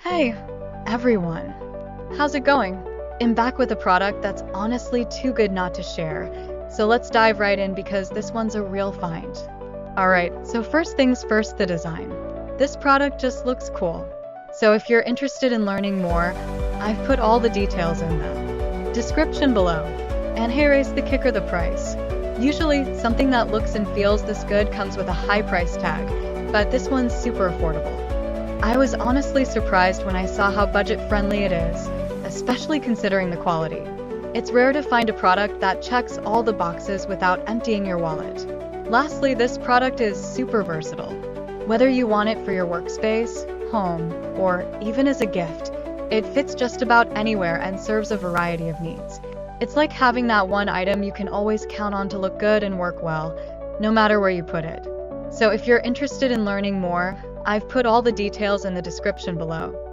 Hey, everyone. How's it going? I'm back with a product that's honestly too good not to share. So let's dive right in because this one's a real find. Alright, so first things first, the design. This product just looks cool. So if you're interested in learning more, I've put all the details in the description below. And here is the kicker, the price. Usually, something that looks and feels this good comes with a high price tag, but this one's super affordable. I was honestly surprised when I saw how budget-friendly it is, especially considering the quality. It's rare to find a product that checks all the boxes without emptying your wallet. Lastly, this product is super versatile. Whether you want it for your workspace, home, or even as a gift, it fits just about anywhere and serves a variety of needs. It's like having that one item you can always count on to look good and work well, no matter where you put it. So if you're interested in learning more, I've put all the details in the description below.